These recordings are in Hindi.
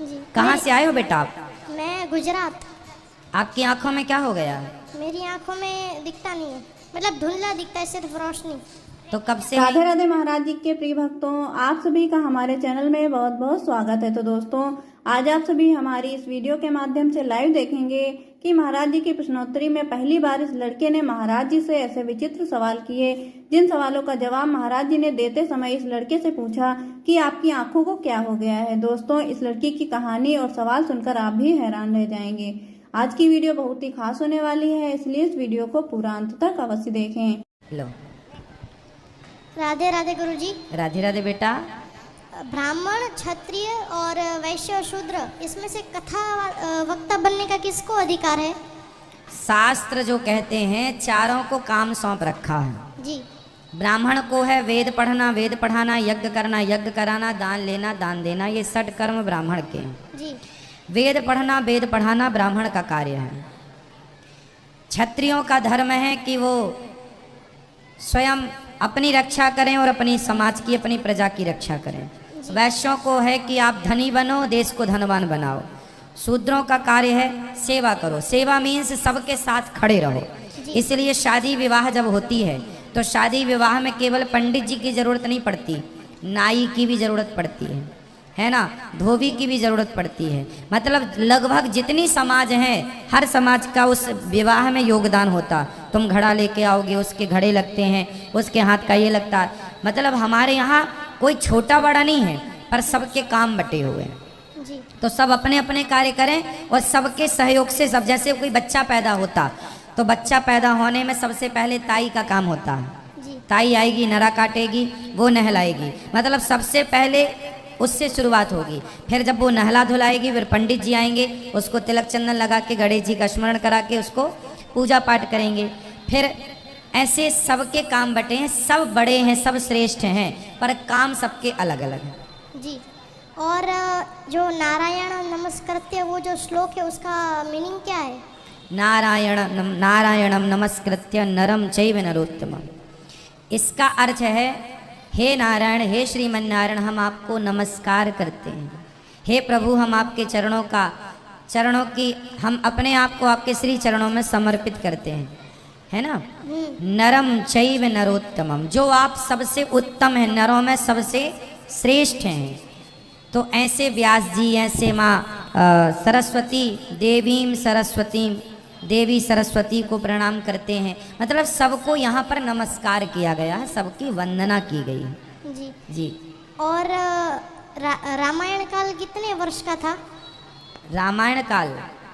जी। कहाँ से आए हो बेटा आप? मैं गुजरात। आपकी आंखों में क्या हो गया है? मेरी आंखों में दिखता नहीं है, मतलब धुंधला दिखता है, सिर्फ रोशनी। तो कब से राधे है? राधे महाराज जी के प्रिय भक्तों, आप सभी का हमारे चैनल में बहुत बहुत स्वागत है। तो दोस्तों, आज आप सभी हमारी इस वीडियो के माध्यम से लाइव देखेंगे कि महाराज जी की प्रश्नोत्तरी में पहली बार इस लड़के ने महाराज जी से ऐसे विचित्र सवाल किए, जिन सवालों का जवाब महाराज जी ने देते समय इस लड़के से पूछा कि आपकी आंखों को क्या हो गया है। दोस्तों, इस लड़की की कहानी और सवाल सुनकर आप भी हैरान रह जाएंगे। आज की वीडियो बहुत ही खास होने वाली है, इसलिए इस वीडियो को पूरा अंत तक अवश्य देखें। लो, राधे राधे गुरुजी। राधे राधे बेटा। ब्राह्मण, क्षत्रिय और वैश्य और शूद्र, इसमें से कथा वक्ता बनने का किसको अधिकार है? शास्त्र जो कहते हैं चारों को काम सौंप रखा है। जी। ब्राह्मण को है वेद पढ़ना, वेद पढ़ाना, यज्ञ करना, यज्ञ कराना, दान लेना, दान देना, ये 6 कर्म ब्राह्मण के हैं। जी। वेद पढ़ना, वेद पढ़ाना ब्राह्मण का कार्य है। क्षत्रियों का धर्म है कि वो स्वयं अपनी रक्षा करें और अपनी समाज की, अपनी प्रजा की रक्षा करें। वैश्यों को है कि आप धनी बनो, देश को धनवान बनाओ। शूद्रों का कार्य है सेवा करो। सेवा मीन्स सबके साथ खड़े रहो। इसलिए शादी विवाह जब होती है तो शादी विवाह में केवल पंडित जी की जरूरत नहीं पड़ती, नाई की भी जरूरत पड़ती है ना, धोबी की भी जरूरत पड़ती है। मतलब लगभग जितनी समाज है, हर समाज का उस विवाह में योगदान होता। तुम घड़ा लेके आओगे, उसके घड़े लगते हैं, उसके हाथ का ये लगता है। मतलब हमारे यहाँ कोई छोटा बड़ा नहीं है, पर सबके काम बटे हुए हैं। जी। तो सब अपने अपने कार्य करें और सबके सहयोग से सब। जैसे कोई बच्चा पैदा होता तो बच्चा पैदा होने में सबसे पहले ताई का काम होता है। जी। ताई आएगी, नरा काटेगी, वो नहलाएगी। मतलब सबसे पहले उससे शुरुआत होगी। फिर जब वो नहला धुलाएगी, फिर पंडित जी आएंगे, उसको तिलक चंदन लगा के गणेश जी का स्मरण करा के उसको पूजा पाठ करेंगे। फिर ऐसे सबके काम बटे हैं, सब बड़े हैं, सब श्रेष्ठ हैं, पर काम सबके अलग अलग हैं। जी। और जो नारायण नमस्कृत्य वो जो श्लोक है, उसका मीनिंग क्या है? नारायणम नमस्कृत्य नरम चैव नरोत्तमम। इसका अर्थ है, हे नारायण, हे श्रीमन नारायण, हम आपको नमस्कार करते हैं। हे प्रभु, हम आपके चरणों की हम अपने आप को आपके श्री चरणों में समर्पित करते हैं, है ना। नरम चैव नरोत्तमम, जो आप सबसे उत्तम है, नरों में सबसे श्रेष्ठ हैं। तो ऐसे व्यास जी, ऐसे माँ सरस्वती देवी सरस्वती को प्रणाम करते हैं। मतलब सबको यहाँ पर नमस्कार किया गया है, सबकी वंदना की गई है। जी। जी। और रामायण काल कितने वर्ष का था? रामायण काल,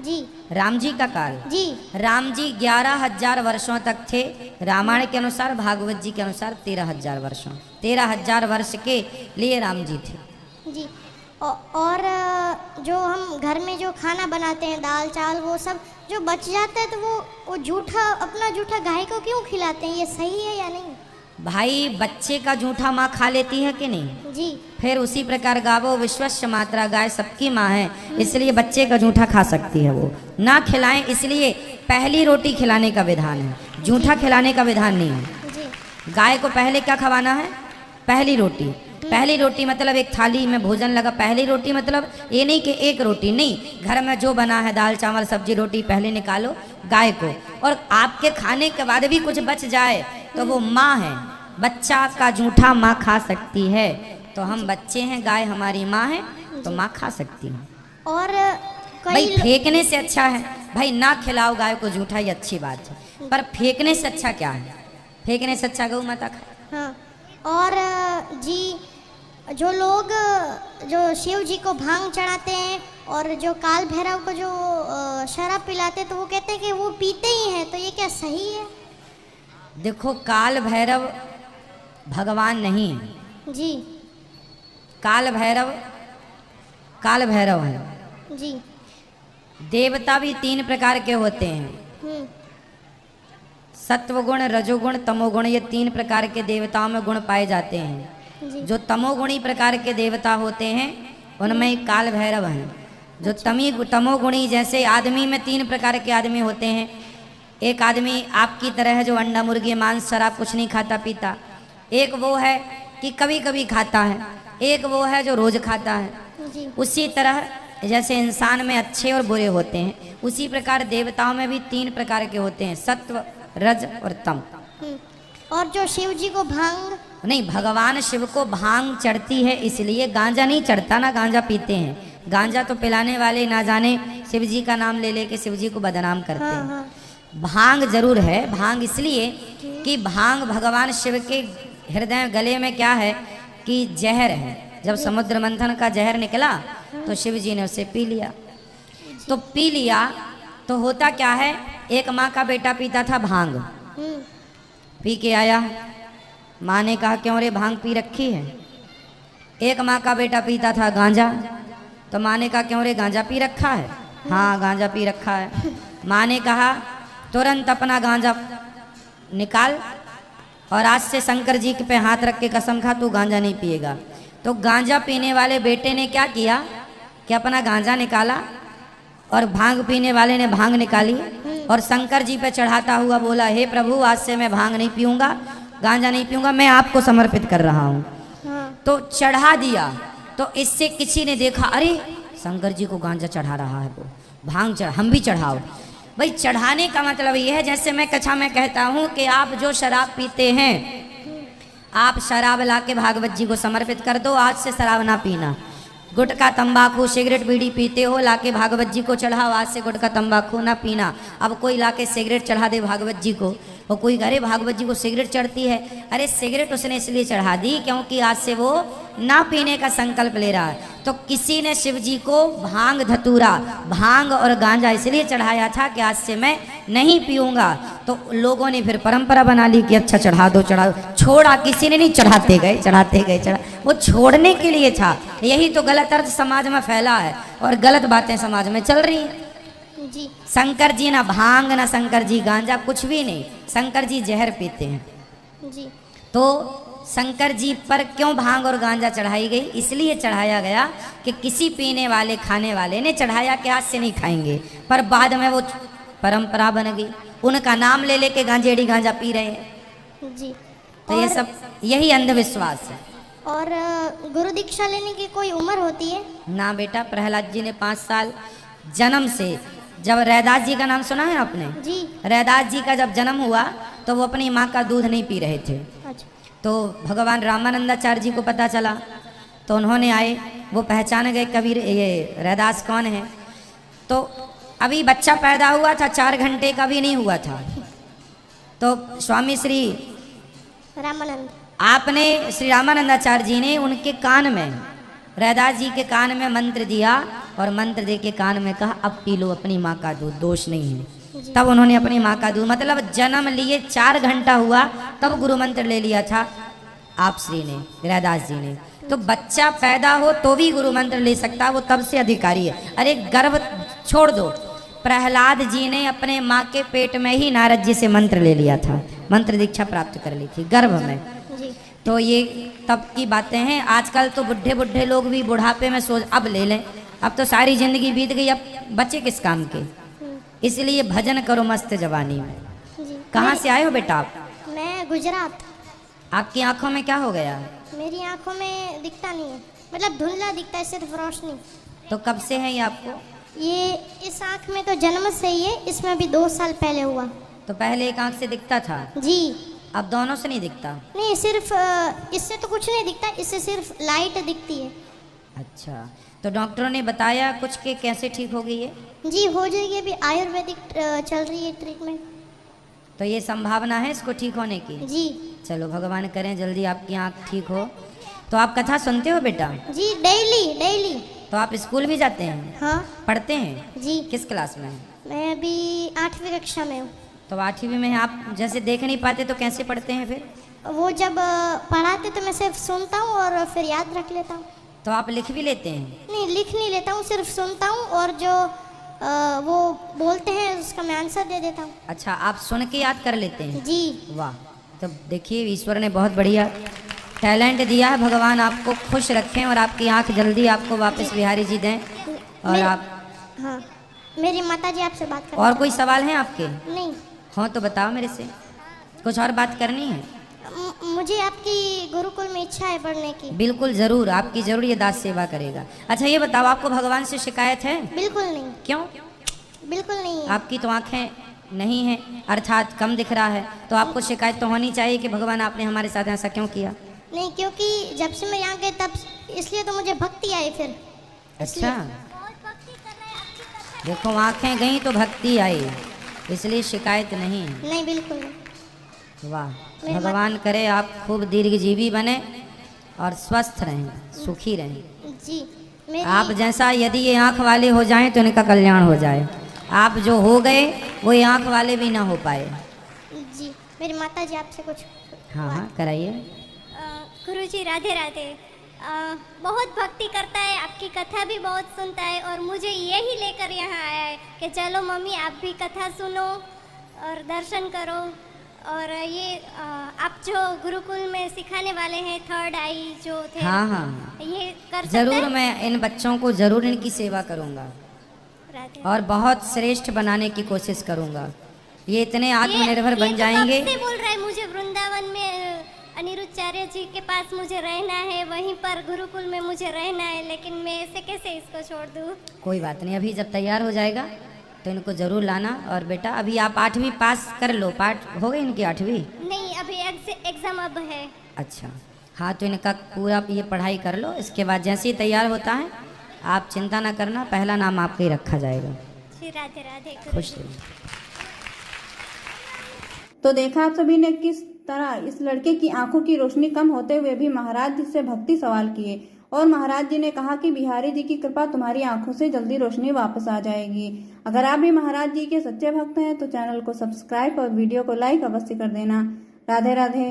जी। राम जी का काल। जी। राम जी 11,000 वर्षों तक थे। रामायण के अनुसार, भागवत जी के अनुसार 13,000 वर्ष के लिए राम जी थे। जी। और जो हम घर में जो खाना बनाते हैं, दाल चावल, वो सब जो बच जाता है, तो वो अपना जूठा गाय को क्यों खिलाते हैं? ये सही है या नहीं? भाई, बच्चे का जूठा माँ खा लेती है कि नहीं? जी। फिर उसी प्रकार गावो विश्वस्य मात्रा, गाय सबकी माँ है, इसलिए बच्चे का जूठा खा सकती है। वो ना खिलाएं, इसलिए पहली रोटी खिलाने का विधान है, जूठा खिलाने का विधान नहीं है। जी। गाय को पहले क्या खवाना है? पहली रोटी। पहली रोटी मतलब एक थाली में भोजन लगा। पहली रोटी मतलब ये नहीं कि एक रोटी, नहीं, घर में जो बना है दाल चावल सब्जी रोटी पहले निकालो गाय को। और आपके खाने के बाद भी कुछ बच जाए तो वो माँ है, बच्चा का जूठा माँ खा सकती है। तो हम बच्चे हैं, गाय हमारी माँ है, तो माँ खा सकती है। और भाई फेंकने से अच्छा है, भाई ना खिलाओ गाय को जूठा, ये अच्छी बात है, पर फेंकने से अच्छा क्या है? फेंकने से अच्छा गौ माता खाए। हाँ। और जी, जो लोग जो शिव जी को भांग चढ़ाते हैं और जो काल भैरव को जो शराब पिलाते हैं, तो वो कहते हैं कि वो पीते ही हैं, तो ये क्या सही है? देखो, काल भैरव भगवान नहीं है। जी। काल भैरव है। जी। देवता भी 3 प्रकार के होते हैं, सत्वगुण, रजोगुण, तमोगुण। ये 3 प्रकार के देवताओं में गुण पाए जाते हैं। जी। जो तमोगुणी प्रकार के देवता होते हैं उनमें काल भैरव हैं। जो तमोगुणी, जैसे आदमी में 3 प्रकार के आदमी होते हैं। एक आदमी आपकी तरह है, जो अंडा मुर्गी मांस शराब कुछ नहीं खाता पीता। एक वो है कि कभी कभी खाता है। एक वो है जो रोज खाता है। जी। उसी तरह जैसे इंसान में अच्छे और बुरे होते हैं, उसी प्रकार देवताओं में भी 3 प्रकार के होते हैं, सत्व, रज और तम। और जो शिव जी को भांग नहीं, भगवान शिव को भांग चढ़ती है, इसलिए गांजा नहीं चढ़ता ना, गांजा पीते हैं। गांजा तो पिलाने वाले ना जाने शिव जी का नाम ले लेके शिव जी को बदनाम करते हैं। भांग जरूर है। भांग इसलिए कि भांग भगवान शिव के हृदय गले में क्या है कि जहर है। जब समुद्र मंथन का जहर निकला तो शिव जी ने उसे पी लिया। तो पी लिया तो होता क्या है, एक माँ का बेटा पीता था भांग, पी के आया, माँ ने कहा क्यों रे भांग पी रखी है। एक माँ का बेटा पीता था गांजा, तो माँ ने कहा क्यों रे गांजा पी रखा है। हाँ गांजा पी रखा है। माँ ने कहा तुरंत अपना गांजा निकाल और आज से शंकर जी के पे हाथ रख के कसम खा तू गांजा नहीं पिएगा। तो गांजा पीने वाले बेटे ने क्या किया कि अपना गांजा निकाला और भांग पीने वाले ने भांग निकाली और शंकर जी पे चढ़ाता हुआ बोला, हे प्रभु आज से मैं भांग नहीं पीऊंगा, गांजा नहीं पीऊंगा, मैं आपको समर्पित कर रहा हूँ। तो चढ़ा दिया। तो इससे किसी ने देखा, अरे शंकर जी को गांजा चढ़ा रहा है, वो भांग चढ़ा, हम भी चढ़ाओ। भाई चढ़ाने का मतलब ये है, जैसे मैं कथा में कहता हूँ कि आप जो शराब पीते हैं, आप शराब ला के भागवत जी को समर्पित कर दो, आज से शराब ना पीना। गुटखा तंबाकू सिगरेट बीड़ी पीते हो, लाके भागवत जी को चढ़ाओ, आज से गुटखा तंबाकू ना पीना। अब कोई लाके सिगरेट चढ़ा दे भागवत जी को, और कोई अरे भागवत जी को सिगरेट चढ़ती है, अरे सिगरेट उसने इसलिए चढ़ा दी क्योंकि आज से वो ना पीने का संकल्प ले रहा है। तो किसी ने शिव जी को भांग धतूरा, भांग और गांजा इसलिए चढ़ाया था कि आज से मैं नहीं पीऊंगा। तो लोगों ने फिर परंपरा बना ली कि अच्छा चढ़ा दो, चढ़ा दो। छोड़ा किसी ने नहीं, चढ़ाते गए चढ़ाते गए चढ़ा, वो छोड़ने के लिए था। यही तो गलत अर्थ समाज में फैला है और गलत बातें समाज में चल रही हैं जी। शंकर जी ना भांग ना शंकर जी गांजा, कुछ भी नहीं, शंकर जी जहर पीते हैं। जी। तो शंकर जी पर क्यों भांग और गांजा चढ़ाई गई, इसलिए चढ़ाया गया कि किसी पीने वाले खाने वाले ने चढ़ाया कि आज से नहीं खाएंगे, पर बाद में वो परंपरा बन गई, उनका नाम ले लेके गांजेड़ी गांजा पी रहे हैं। जी। तो ये सब यही अंधविश्वास है। और गुरु दीक्षा लेने की कोई उम्र होती है? ना बेटा, प्रहलाद जी ने 5 साल जन्म से, जब रैदास जी का नाम सुना है आपने? जी। रैदास जी का जब जन्म हुआ तो वो अपनी माँ का दूध नहीं पी रहे थे। अच्छा। तो भगवान रामानंदाचार्य जी को पता चला, तो उन्होंने आए, वो पहचान गए कबीर ये रैदास कौन है। तो अभी बच्चा पैदा हुआ था, 4 घंटे का भी नहीं हुआ था। तो स्वामी श्री रामानंद, आपने श्री रामानंदाचार्य जी ने उनके कान में, रैदास जी के कान में मंत्र दिया और मंत्र दे के कान में कहा अब पी लो अपनी माँ का दूध, दोष नहीं है। तब उन्होंने अपनी माँ का दूध, मतलब जन्म लिए 4 घंटा हुआ तब गुरु मंत्र ले लिया था आप श्री ने, रैदास जी ने। तो बच्चा पैदा हो तो भी गुरु मंत्र ले सकता, वो तब से अधिकारी है। अरे गर्भ छोड़ दो, प्रहलाद जी ने अपने माँ के पेट में ही नारद जी से मंत्र ले लिया था, मंत्र दीक्षा प्राप्त कर ली थी गर्भ में। जी। तो ये तब की बातें हैं। आजकल तो बुढ़े बुढ़े लोग भी बुढ़ापे में सोच अब ले लें, अब तो सारी जिंदगी बीत गई, अब बचे किस काम के। इसलिए भजन करो मस्त जवानी में। जी। कहाँ से आए हो बेटा आप? मैं गुजरात। आपकी आंखों में क्या हो गया? मेरी आंखों में दिखता नहीं है, मतलब धुंधला दिखता है, सिर्फ रोशनी। तो कब से है ये आपको? ये इस आंख में तो जन्म से ही है, इसमें भी 2 साल पहले हुआ। तो पहले एक आंख से दिखता था, जी। अब दोनों से नहीं दिखता? नहीं, सिर्फ इससे तो कुछ नहीं दिखता, इससे सिर्फ लाइट दिखती है। अच्छा, तो डॉक्टरों ने बताया कुछ कि कैसे ठीक हो गई है? जी हो जाएगी, अभी आयुर्वेदिक चल रही है ट्रीटमेंट। तो ये संभावना है इसको ठीक होने की? जी। चलो भगवान करें जल्दी आपकी आंख ठीक हो। तो आप कथा सुनते हो बेटा? जी, डेली डेली। तो आप स्कूल भी जाते हैं? हाँ। पढ़ते हैं? जी। किस क्लास में? मैं अभी 8वीं कक्षा में हूँ। तो 8वीं में आप जैसे देख नहीं पाते तो कैसे पढ़ते हैं फिर? वो जब पढ़ाते तो मैं सिर्फ सुनता हूँ और फिर याद रख लेता हूँ। तो आप लिख भी लेते हैं? नहीं, लिख नहीं लेता हूँ, सिर्फ सुनता हूँ और जो वो बोलते हैं उसका मैं आंसर दे देता हूँ। अच्छा, आप सुन के याद कर लेते हैं? जी। वाह, तो देखिए ईश्वर ने बहुत बढ़िया टैलेंट दिया है। भगवान आपको खुश रखें और आपकी आंख जल्दी आपको वापस बिहारी जी दें। और आप? हाँ, मेरी माता जी आपसे बात कर। और कोई सवाल है आपके? नहीं। हाँ तो बताओ मेरे से, कुछ और बात करनी है? मुझे आपकी गुरुकुल में इच्छा है पढ़ने की। बिल्कुल जरूर, आपकी जरूर ये दास सेवा करेगा। अच्छा ये बताओ, आपको भगवान से शिकायत है? बिल्कुल नहीं, क्यों? बिल्कुल नहीं है। आपकी तो आंखें नहीं है, अर्थात कम दिख रहा है, तो आपको शिकायत तो होनी चाहिए कि भगवान आपने हमारे साथ ऐसा क्यों किया। नहीं, क्योंकि जब से मैं यहाँ गई तब इसलिए तो मुझे भक्ति आई फिर। अच्छा, देखो आंखें गई तो भक्ति आई, इसलिए शिकायत नहीं है। नहीं, बिल्कुल नहीं। वाह, भगवान करे आप खूब दीर्घजीवी बने और स्वस्थ रहें, सुखी रहें। जी, मेरी आप जैसा यदि ये आंख वाले हो जाएं तो इनका कल्याण हो जाए। आप जो हो गए वो ये आंख वाले भी ना हो पाए। जी, मेरी माता जी आपसे कुछ। हाँ हाँ कराइए। गुरुजी राधे राधे। बहुत भक्ति करता है, आपकी कथा भी बहुत सुनता है और मुझे यही लेकर यहाँ आया है कि चलो मम्मी आप भी कथा सुनो और दर्शन करो। और ये आप जो गुरुकुल में सिखाने वाले हैं, थर्ड आई जो थे, हाँ हाँ ये कर सकते जरूर, हैं? मैं इन बच्चों को जरूर इनकी सेवा करूँगा राधे। और बहुत श्रेष्ठ बनाने की कोशिश करूँगा। ये इतने आत्मनिर्भर ये बन तो जाएंगे। कब से बोल रहा है मुझे वृंदावन में अनिरुद्धाचार्य जी के पास मुझे रहना है, वहीं पर गुरुकुल में मुझे रहना है, लेकिन मैं ऐसे कैसे इसको छोड़ दूँ। कोई बात नहीं, अभी जब तैयार हो जाएगा तो इनको जरूर लाना। और बेटा अभी आप 8वीं पास कर लो, पाठ हो गई इनकी 8वीं? नहीं, अभी एग्जाम अब है। अच्छा हाँ, तो इनका पूरा ये पढ़ाई कर लो, इसके बाद जैसे ही तैयार होता है आप चिंता ना करना, पहला नाम आपका ही रखा जाएगा। श्री राधे राधे। खुश रहिए। तो देखा आप सभी ने किस तरह इस लड़के की आंखों की रोशनी कम होते हुए भी महाराज जी से भक्ति सवाल किए और महाराज जी ने कहा कि बिहारी जी की कृपा तुम्हारी आंखों से जल्दी रोशनी वापस आ जाएगी। अगर आप भी महाराज जी के सच्चे भक्त हैं तो चैनल को सब्सक्राइब और वीडियो को लाइक अवश्य कर देना। राधे राधे।